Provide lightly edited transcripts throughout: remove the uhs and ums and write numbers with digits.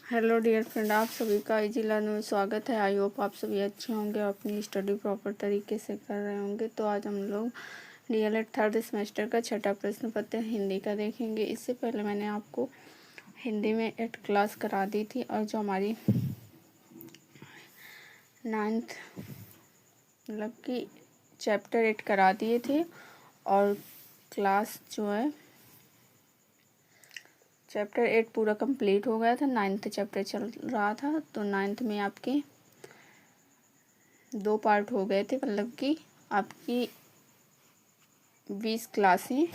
Hello dear friend, आप सभी का इजी लर्न में स्वागत है। आई होप आप सभी अच्छे होंगे और अपनी स्टडी प्रॉपर तरीके से कर रहे होंगे। तो आज हम लोग डीएलएड थर्ड सेमेस्टर का छठा प्रश्न पत्र हिंदी का देखेंगे। इससे पहले मैंने आपको हिंदी में 8 क्लास करा दी थी और जो हमारी 9th मतलब कि चैप्टर 8 करा दिए थे और क्लास जो है चैप्टर 8 पूरा कंप्लीट हो गया था। 9th चैप्टर चल रहा था, तो 9th में आपके 2 पार्ट हो गए थे, मतलब कि आपकी 20 क्लासें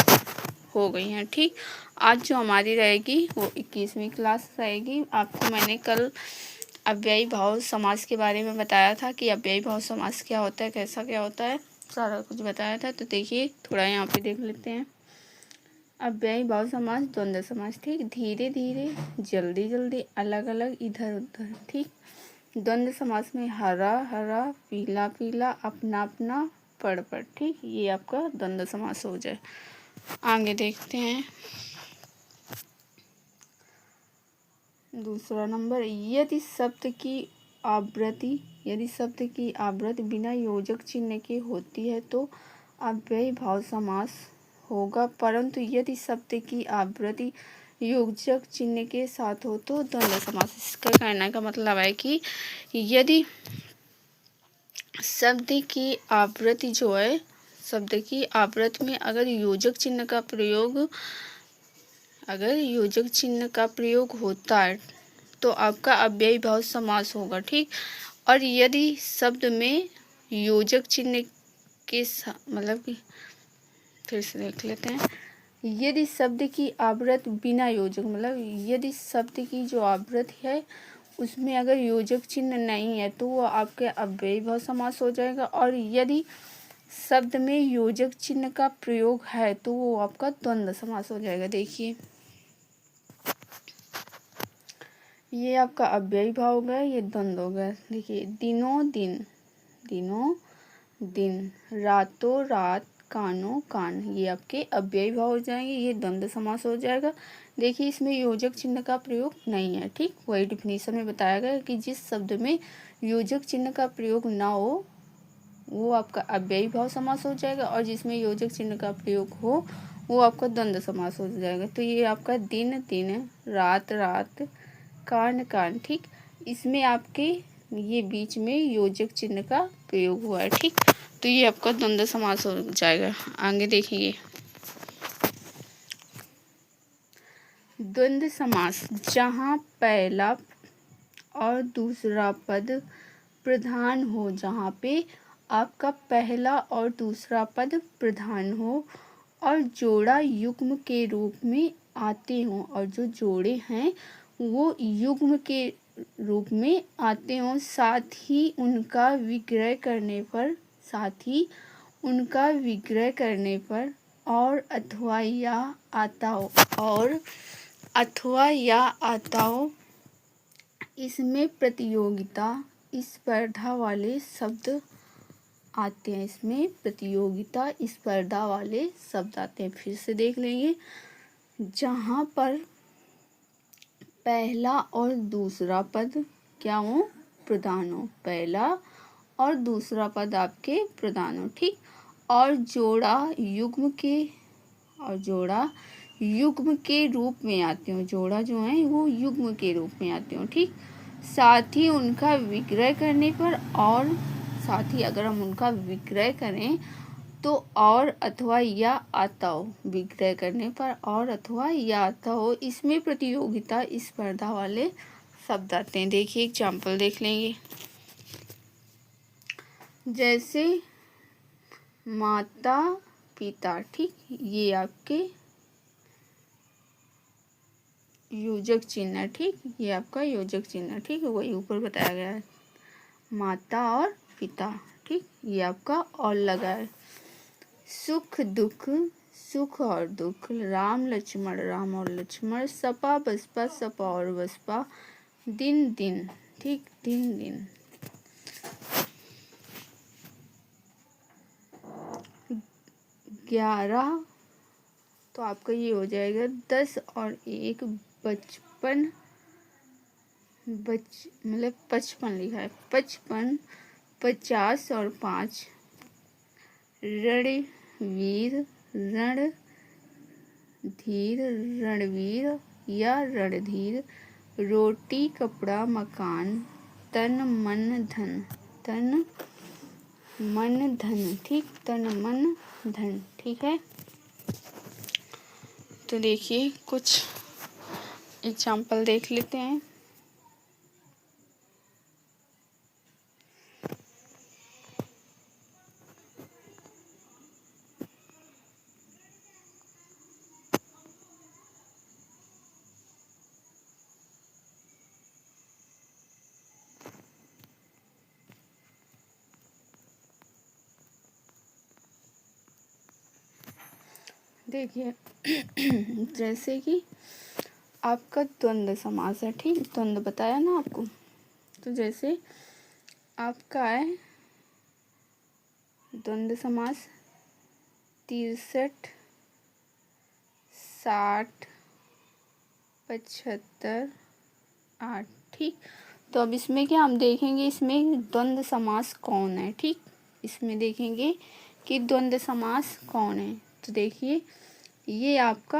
हो गई हैं। ठीक, आज जो हमारी रहेगी वो 21वीं क्लास रहेगी। आपको मैंने कल अव्ययी भाव समास के बारे में बताया था कि अव्ययी भाव समास क्या होता है, कैसा क्या होता है, सारा कुछ बताया था। तो देखिए थोड़ा यहाँ पे देख लेते हैं। अव्ययी भाव समास, द्वंद्व समास। ठीक, धीरे धीरे, जल्दी जल्दी, अलग अलग, इधर उधर। ठीक, द्वंद्व समास में हरा हरा, पीला पीला, अपना अपना, पढ़ पढ़। ठीक, ये आपका द्वंद्व समास हो जाए। आगे देखते हैं दूसरा नंबर। यदि शब्द की आवृत्ति बिना योजक चिन्ह के होती है तो अव्ययी भाव समास होगा, परंतु यदि शब्द की आवृत्ति योजक चिन्ह के साथ हो तो द्वंद्व समास। इसका कहने का मतलब है कि यदि शब्द की आवृत्ति जो है, शब्द की आवृत्ति में अगर योजक चिन्ह का प्रयोग होता है तो आपका अव्ययी भाव समास होगा। ठीक, और यदि शब्द में योजक चिन्ह के मतलब कि फिर से देख लेते हैं। यदि शब्द की आवृत्ति बिना योजक, मतलब यदि शब्द की जो आवृत्ति है उसमें अगर योजक चिन्ह नहीं है तो वो आपके अव्ययी भाव समास हो जाएगा, और यदि शब्द में योजक चिन्ह का प्रयोग है तो वो आपका द्वंद्व समास हो जाएगा। देखिए ये आपका अव्ययी भाव हो गया, ये द्वंद्व हो गया। देखिए दिनों दिन, रातों रात, कानों कान, ये आपके अव्ययी भाव हो जाएंगे, ये द्वंद्व समास हो जाएगा। देखिए इसमें योजक चिन्ह का प्रयोग नहीं है। ठीक, वही डिफिनीशन में बताया गया कि जिस शब्द में योजक चिन्ह का प्रयोग ना हो वो आपका अव्ययी भाव समास हो जाएगा, और जिसमें योजक चिन्ह का प्रयोग हो वो आपका द्वंद्व समास हो जाएगा। तो ये आपका दिन दिन, रात रात, कान कान। ठीक, इसमें आपके ये बीच में योजक चिन्ह का प्रयोग हुआ है। ठीक, तो ये आपका द्वंद्व समास हो जाएगा। आगे देखिए द्वंद्व समास, जहाँ पहला और दूसरा पद प्रधान हो, जहाँ पे आपका पहला और दूसरा पद प्रधान हो और जोड़ा युग्म के रूप में आते हों, और जो जोड़े हैं वो युग्म के रूप में आते हों, साथ ही उनका विग्रह करने पर और अथवा या आता हो, इसमें प्रतियोगिता स्पर्धा वाले शब्द आते हैं। इसमें प्रतियोगिता स्पर्धा वाले शब्द आते हैं। फिर से देख लेंगे। जहाँ पर पहला और दूसरा पद क्या हो, प्रधान हो, पहला और दूसरा पद आपके प्रधान हो। ठीक, और जोड़ा युग्म के रूप में आते हो, जोड़ा जो है वो युग्म के रूप में आते हो। ठीक, साथ ही उनका विग्रह करने पर, और साथ ही अगर हम उनका विग्रह करें तो और अथवा या आता हो, विग्रह करने पर और अथवा या आता हो, इसमें प्रतियोगिता स्पर्धा वाले शब्द आते हैं। देखिए एग्जाम्पल देख लेंगे। जैसे माता पिता। ठीक, ये आपके योजक चिन्ह। ठीक, ये आपका योजक चिन्ह। ठीक, वही ऊपर बताया गया है, माता और पिता। ठीक, ये आपका और लगा है। सुख दुख, सुख और दुख, राम और लक्ष्मण, सपा सपा और बसपा, दिन दिन। ठीक, दिन दिन। 11 तो आपका ये हो जाएगा 10 और 1 55, मतलब 55 लिखा है, 55, 50 और 5, रणवीर, रणधीर, रणवीर या रणधीर, रोटी कपड़ा मकान, तन मन धन, तन मन धन, ठीक, तन मन धन, ठीक है। तो देखिए कुछ एग्जाम्पल देख लेते हैं। देखिए जैसे कि आपका द्वंद्व समास है, ठीक, द्वंद्व बताया ना आपको। तो जैसे आपका है द्वंद्व समास 63, 60, 75, 8, ठीक। तो अब इसमें क्या हम देखेंगे, इसमें द्वंद्व समास कौन है, ठीक, इसमें देखेंगे कि द्वंद्व समास कौन है। तो देखिए ये आपका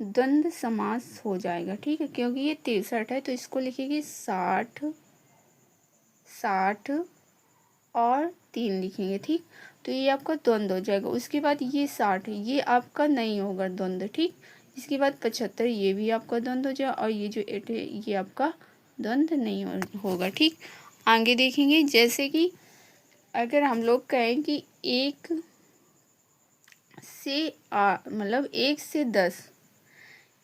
द्वंद्व समास हो जाएगा, ठीक है, क्योंकि ये 63 है तो इसको लिखेंगे 60, 60 और 3 लिखेंगे, ठीक। तो ये आपका द्वंद्व हो जाएगा। उसके बाद ये 60 ये आपका नहीं होगा द्वंद्व, ठीक। इसके बाद 75 ये भी आपका द्वंद्व हो जाएगा, और ये जो 8 है ये आपका द्वंद्व नहीं होगा, ठीक। आगे देखेंगे जैसे कि अगर हम लोग कहें कि 1 से मतलब 1 से 10,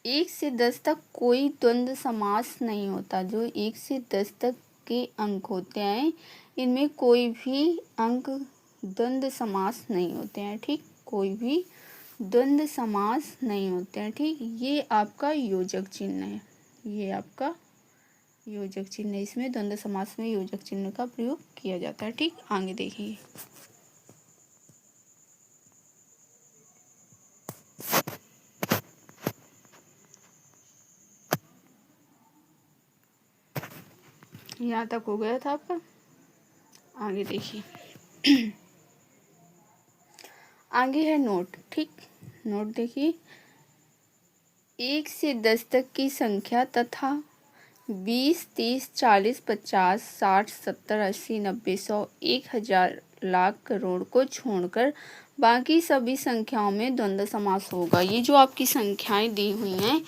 1 से 10 तक कोई द्वंद्व समास नहीं होता। जो 1 से 10 तक के अंक होते हैं इनमें कोई भी अंक द्वंद्व समास नहीं होते हैं, ठीक, कोई भी द्वंद्व समास नहीं होते हैं, ठीक। ये आपका योजक चिन्ह है, ये आपका योजक चिन्ह है। इसमें द्वंद्व समास में योजक चिन्ह का प्रयोग किया जाता है, ठीक। आगे देखिए यहाँ तक हो गया था आपका। आगे देखिए आगे है नोट, ठीक। नोट देखिए 1 से 10 तक की संख्या तथा 20, 30, 40, 50, 60, 70, 80, 90, 100, 1000, लाख, करोड़ को छोड़कर बाकी सभी संख्याओं में द्वंद्व समास होगा। ये जो आपकी संख्याएं दी हुई हैं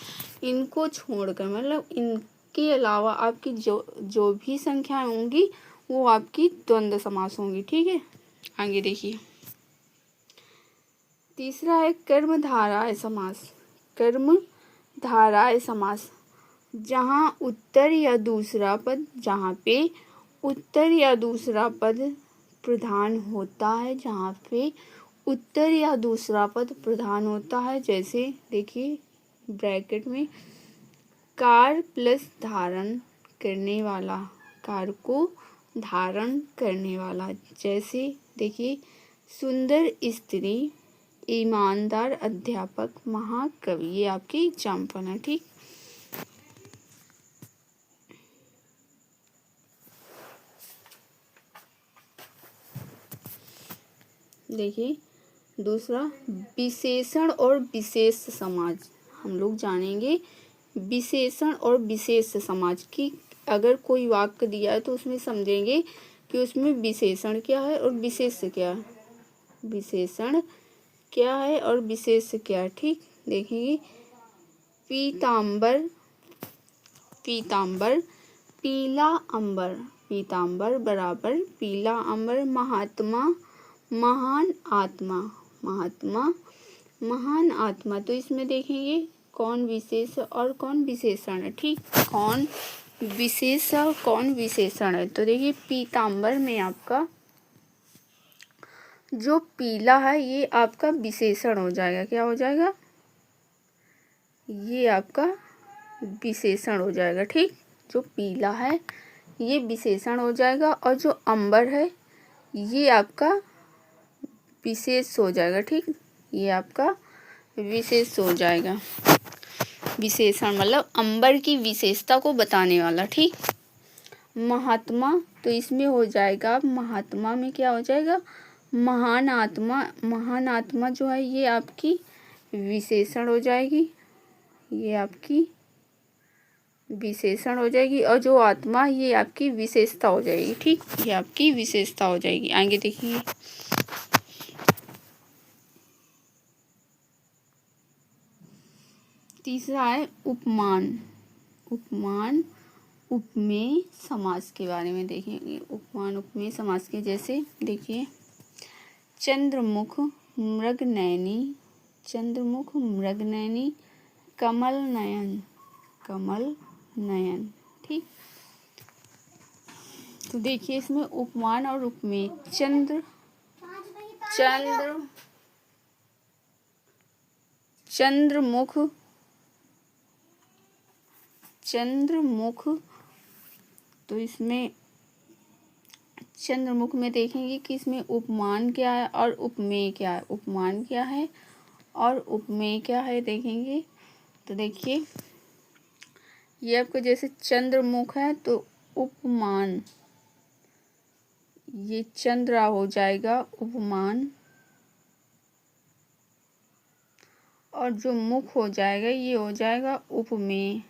इनको छोड़कर, मतलब इनके अलावा आपकी जो भी संख्याएं होंगी वो आपकी द्वंद्व समास होंगी, ठीक है। आगे देखिए तीसरा है कर्मधारय समास। कर्मधारय समास जहाँ उत्तर या दूसरा पद, जहाँ पे उत्तर या दूसरा पद प्रधान होता है, जहाँ पे उत्तर या दूसरा पद प्रधान होता है। जैसे देखिए ब्रैकेट में कार प्लस धारण करने वाला, कार को धारण करने वाला। जैसे देखिए सुंदर स्त्री, ईमानदार अध्यापक, महाकवि, ये आपके एग्जाम्पल है, ठीक। देखिए दूसरा विशेषण और विशेष समाज। हम लोग जानेंगे विशेषण और विशेष समाज की। अगर कोई वाक्य दिया है तो उसमें समझेंगे कि उसमें विशेषण क्या है और विशेष क्या है, विशेषण क्या है और विशेष क्या है, ठीक। देखेंगे पीतांबर, पीतांबर, पीला अंबर, पीतांबर बराबर पीला अंबर, महात्मा, महान आत्मा, महात्मा, महान आत्मा। तो इसमें देखेंगे कौन विशेष और कौन विशेषण है, ठीक, कौन विशेष और कौन विशेषण है। तो देखिए पीतांबर में आपका जो पीला है ये आपका विशेषण हो जाएगा, क्या हो जाएगा, ये आपका विशेषण हो जाएगा, ठीक। जो पीला है ये विशेषण हो जाएगा और जो अंबर है ये आपका विशेष हो जाएगा, ठीक, ये आपका विशेष हो जाएगा। विशेषण मतलब अंबर की विशेषता को बताने वाला, ठीक। महात्मा, तो इसमें हो जाएगा महात्मा में क्या हो जाएगा, महान आत्मा। महान आत्मा जो है ये आपकी विशेषण हो जाएगी, ये आपकी विशेषण हो जाएगी, और जो आत्मा ये आपकी विशेषता हो जाएगी। ठीक, ये आपकी विशेषता हो जाएगी। आगे देखिए, तीसरा है उपमान। उपमान उपमेय समास के बारे में देखेंगे। उपमान उपमेय समास के जैसे देखिए, चंद्रमुख मृगनयनी, चंद्रमुख मृगनयनी, कमल नयन, कमल नयन। ठीक, तो देखिए इसमें उपमान और उपमेय, चंद्र चंद्र चंद्रमुख, चंद्रमुख, तो इसमें चंद्रमुख में देखेंगे कि इसमें उपमान क्या है और उपमेय क्या है। उपमान क्या है और उपमेय क्या है देखेंगे। तो देखिए ये आपको जैसे चंद्रमुख है तो उपमान, ये चंद्र हो जाएगा उपमान, और जो मुख हो जाएगा ये हो जाएगा उपमेय,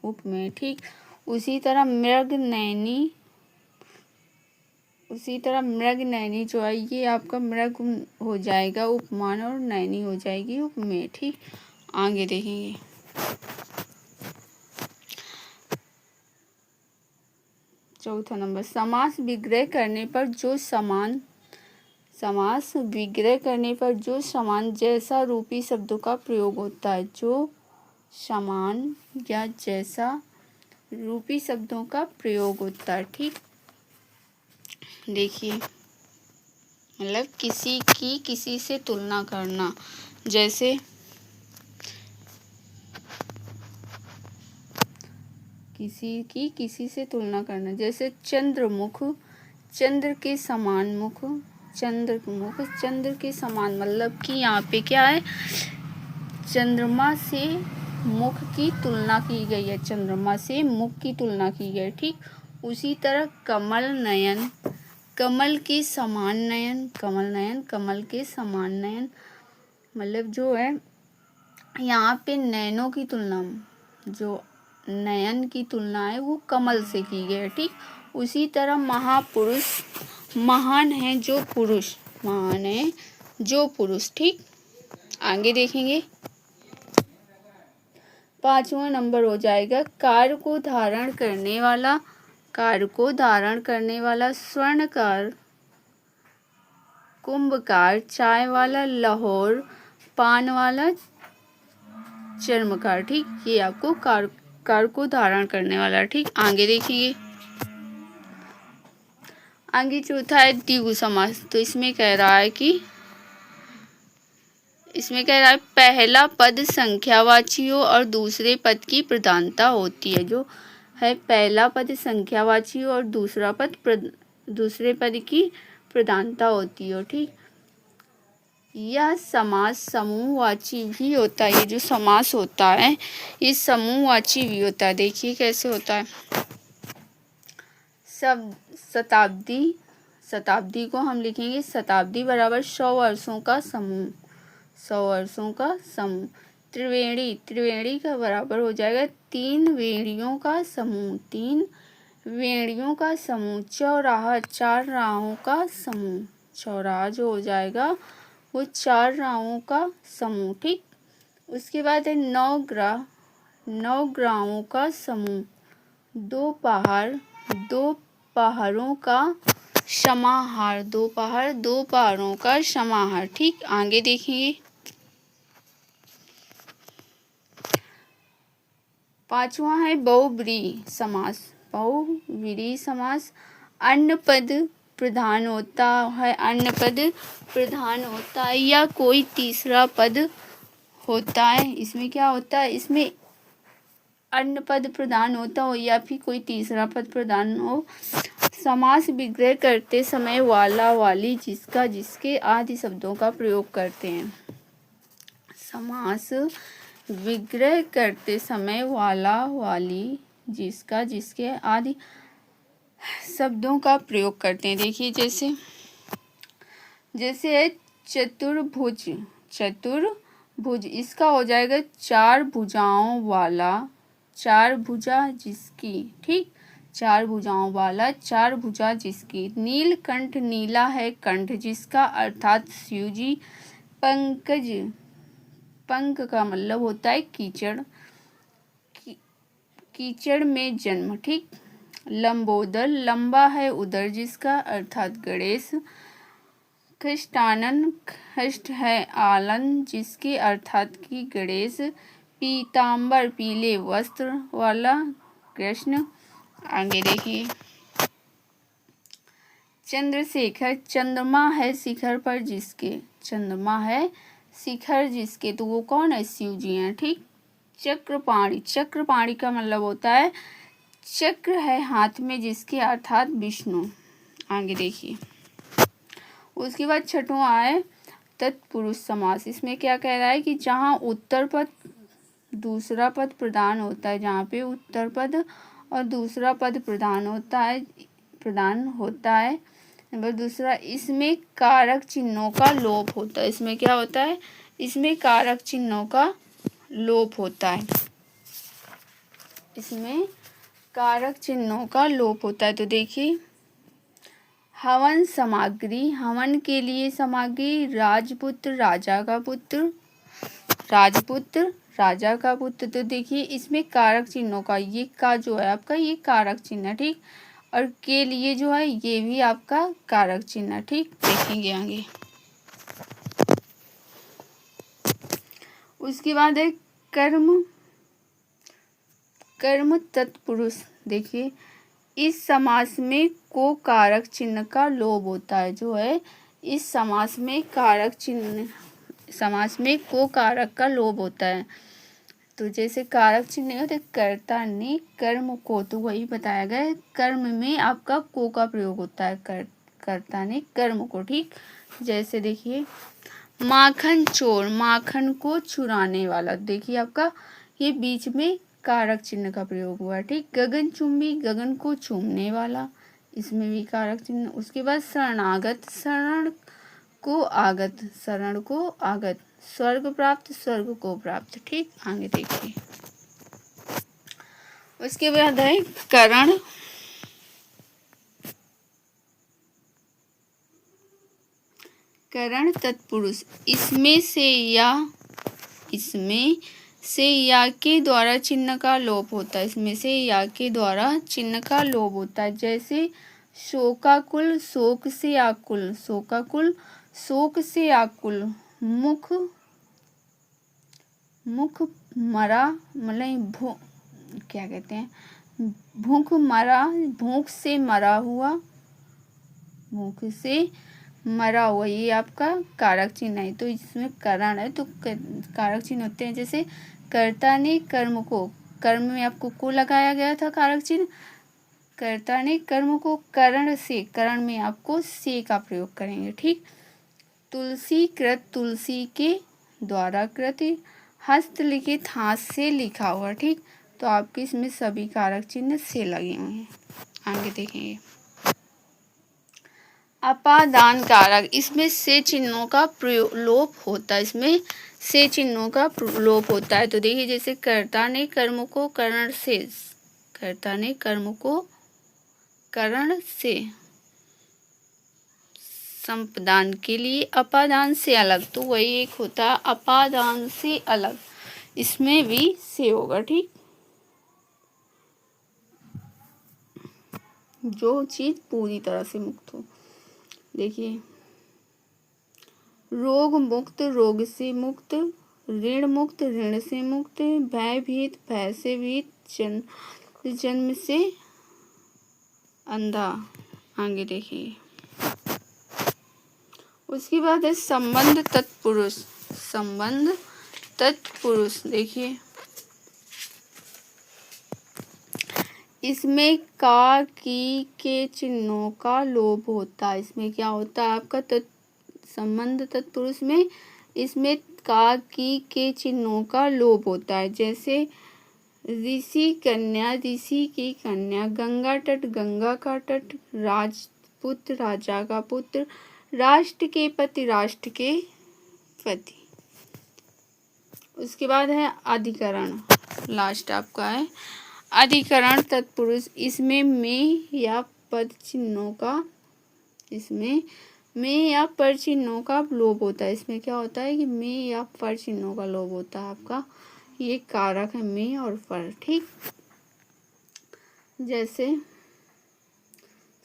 उपमेय। ठीक, उसी तरह मृगनयनी, उसी तरह मृगनयनी जो है ये आपका मृग हो जाएगा उपमान, और नैनी हो जाएगी उपमेय। ठीक, आगे देखेंगे। चौथा नंबर, समास विग्रह करने पर जो समान, समास विग्रह करने पर जो समान जैसा रूपी शब्दों का प्रयोग होता है, जो समान या जैसा रूपी शब्दों का प्रयोग होता है। ठीक, देखिए मतलब किसी की किसी से तुलना करना, जैसे किसी की किसी से तुलना करना, जैसे चंद्रमुख, चंद्र के समान मुख, चंद्रमुख चंद्र के समान, मतलब कि यहाँ पे क्या है, चंद्रमा से मुख की तुलना की गई है, चंद्रमा से मुख की तुलना की गई है। ठीक, उसी तरह कमल नयन, कमल के समान नयन, कमल नयन, कमल के समान नयन, मतलब जो है यहाँ पे नयनों की तुलना, जो नयन की तुलना है वो कमल से की गई है। ठीक, उसी तरह महापुरुष, महान है जो पुरुष, महान है जो पुरुष। ठीक, आगे देखेंगे। पांचवा नंबर हो जाएगा कार को धारण करने वाला, कार को धारण करने वाला, स्वर्णकार, कुंभकार, चाय वाला, लाहौर, पान वाला, चर्मकार। ठीक, ये आपको कार को धारण करने वाला। ठीक, आगे देखिए। आगे चौथा है द्विगु समास। तो इसमें कह रहा है कि पहला पद संख्यावाची हो और दूसरे पद की प्रधानता होती है। जो है पहला पद संख्यावाची हो और दूसरा पद दूसरे पद की प्रधानता होती हो। ठीक, यह समास समूहवाची भी होता है। ये जो समास होता है ये समूहवाची भी होता है। देखिए कैसे होता है। सब शताब्दी, शताब्दी को हम लिखेंगे शताब्दी बराबर 100 वर्षों का समूह, 100 वर्षों का समूह। त्रिवेणी, त्रिवेणी का बराबर हो जाएगा 3 वेणियों का समूह, 3 वेणियों का समूह। चौराहा, 4 राहों का समूह, चौराहा जो हो जाएगा वो 4 राहों का समूह। ठीक, उसके बाद है 9 ग्राह, 9 ग्राहों का समूह। 2 पहाड़, 2 पहाड़ों का समाहार, 2 पहाड़, 2 पहाड़ों का समाहार। ठीक, आगे देखिए। पांचवा है बहुब्रीहि समास, बहुब्रीहि समास। अन्य पद प्रधान होता है, अन्य पद प्रधान होता है या कोई तीसरा पद होता है। इसमें क्या होता है, इसमें अन्य पद प्रधान होता हो या फिर कोई तीसरा पद प्रधान हो। समास विग्रह करते समय वाला वाली जिसका जिसके आदि शब्दों का प्रयोग करते हैं। समास विग्रह करते समय वाला वाली जिसका जिसके आदि शब्दों का प्रयोग करते हैं। देखिए जैसे है चतुर्भुज। चतुर्भुज इसका हो जाएगा चार भुजाओं वाला, चार भुजा जिसकी, ठीक, चार भुजाओं वाला, चार भुजा जिसकी। नीलकंठ नीला है कंठ जिसका, अर्थात शिव जी। पंकज, पंक का मतलब होता है कीचड़, कीचड़ में जन्म, ठीक। लंबोदर लंबा है उदर जिसका, अर्थात गणेश। खृष्टानन खष्ट है आलन जिसके, अर्थात की गणेश। पीताम्बर पीले वस्त्र वाला, कृष्ण। आगे देखिए चंद्रशेखर चंद्रमा है शिखर पर जिसके, चंद्रमा है शिखर जिसके, तो वो कौन है, शिव जी हैं, ठीक। चक्रपाणी, चक्रपाणी का मतलब होता है चक्र है हाथ में जिसके, अर्थात विष्णु। आगे देखिए उसके बाद छठवां आए तत्पुरुष समास। इसमें क्या कह रहा है कि जहाँ उत्तर पद दूसरा पद प्रधान होता है, जहाँ पे उत्तर पद और दूसरा पद प्रधान होता है। नंबर दूसरा, इसमें कारक चिन्हों का लोप होता है। इसमें क्या होता है, इसमें कारक चिन्हों का लोप होता है, इसमें कारक चिन्हों का लोप होता है। तो देखिए हवन सामग्री, हवन के लिए सामग्री। राजपुत्र राजा का पुत्र, राजपुत्र राजा का पुत्र। तो देखिए इसमें कारक चिन्हों का, ये का जो है आपका ये कारक चिन्ह है, ठीक। और के लिए जो है ये भी आपका कारक चिन्ह है, ठीक। देखेंगे आगे। उसके बाद है कर्म, कर्म तत्पुरुष। देखिए इस समास में को कारक चिन्ह का लोप होता है, जो है इस समास में कारक चिन्ह, समास में को कारक का लोप होता है। तो जैसे कारक चिन्ह होते कर्ता ने कर्म को, तो वही बताया गया है कर्म में आपका को का प्रयोग होता है, कर्ता ने कर्म को, ठीक। जैसे देखिए माखन चोर, माखन को चुराने वाला। देखिए आपका ये बीच में कारक चिन्ह का प्रयोग हुआ है, ठीक। गगनचुंबी, गगन को चूमने वाला, इसमें भी कारक चिन्ह। उसके बाद शरणागत, शरण को आगत, शरण को आगत। स्वर्ग प्राप्त, स्वर्ग को प्राप्त, ठीक। आगे देखिए उसके बाद है करण, करण तत्पुरुष। इसमें से या के द्वारा चिन्ह का लोप होता है, इसमें से या के द्वारा चिन्ह का लोप होता है। जैसे शोकाकुल, शोक से आकुल, शोकाकुल शोक से आकुल। मुख, मुख मरा मतलब क्या कहते हैं, भूख मरा, भूख से मरा हुआ, भूख से मरा हुआ, ये आपका कारक चिन्ह है। तो इसमें करण है तो कारक चिन्ह होते हैं। जैसे कर्ता ने कर्म को, कर्म में आपको को लगाया गया था कारक चिन्ह, कर्ता ने कर्म को करण से, करण में आपको से का प्रयोग करेंगे, ठीक। तुलसी कृत, तुलसी के द्वारा कृत। हस्तलिखित, हाथ से लिखा हुआ, ठीक। तो आपके इसमें सभी कारक चिन्ह से लगे हुए हैं। आगे देखेंगे अपादान कारक। इसमें से चिन्हों का प्रयोग लोप होता है, इसमें से चिन्हों का लोप होता है। तो देखिए जैसे कर्ता ने कर्म को करण से, कर्ता ने कर्म को करण से संपादन के लिए, अपादान से अलग, तो वही एक होता है अपादान से अलग, इसमें भी से होगा, ठीक। जो चीज पूरी तरह से मुक्त हो। देखिए रोग मुक्त, रोग से मुक्त। ऋण मुक्त, ऋण से मुक्त। भयभीत, भय से भीत। जन्म से अंधा। आगे देखिए उसके बाद है संबंध तत्पुरुष, संबंध तत्पुरुष। देखिए इसमें का की के चिन्हों का लोप होता है। इसमें क्या होता है आपका संबंध तत्पुरुष में, इसमें का की के चिन्हों का लोप होता है। जैसे ऋषि कन्या, ऋषि की कन्या, गंगा तट, गंगा का तट, राजपुत्र, राजा का पुत्र, राष्ट्र के पति, राष्ट्र के पति। उसके बाद है अधिकरण, लास्ट आपका है अधिकरण तत्पुरुष। इसमें में या पद चिन्हों का, इसमें में या पर चिन्हों का लोप होता है। इसमें क्या होता है कि में या पर चिन्हों का लोप होता है आपका। ये कारक है में और पर, ठीक। जैसे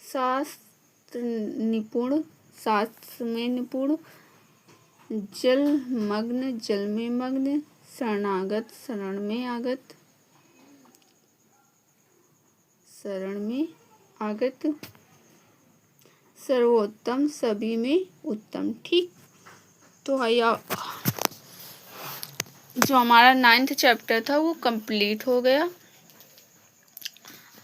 शास्त्र निपुण, शास्त्र में निपुण, जलमग्न, जल में मग्न, शरणागत, शरण में आगत, शरण में आगत, सर्वोत्तम, सभी में उत्तम, ठीक। तो आइए, जो हमारा 9th चैप्टर था वो कंप्लीट हो गया।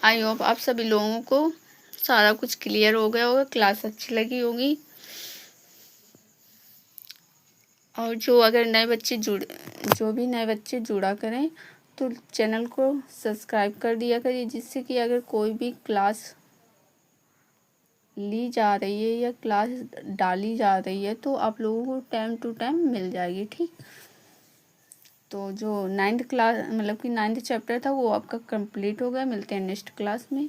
आई होप आप सभी लोगों को सारा कुछ क्लियर हो गया होगा, क्लास अच्छी लगी होगी। और जो भी नए बच्चे जुड़ा करें तो चैनल को सब्सक्राइब कर दिया करिए, जिससे कि अगर कोई भी क्लास ली जा रही है या क्लास डाली जा रही है तो आप लोगों को टाइम टू टाइम मिल जाएगी, ठीक। तो जो 9th क्लास मतलब कि 9th चैप्टर था वो आपका कंप्लीट हो गया। मिलते हैं नेक्स्ट क्लास में।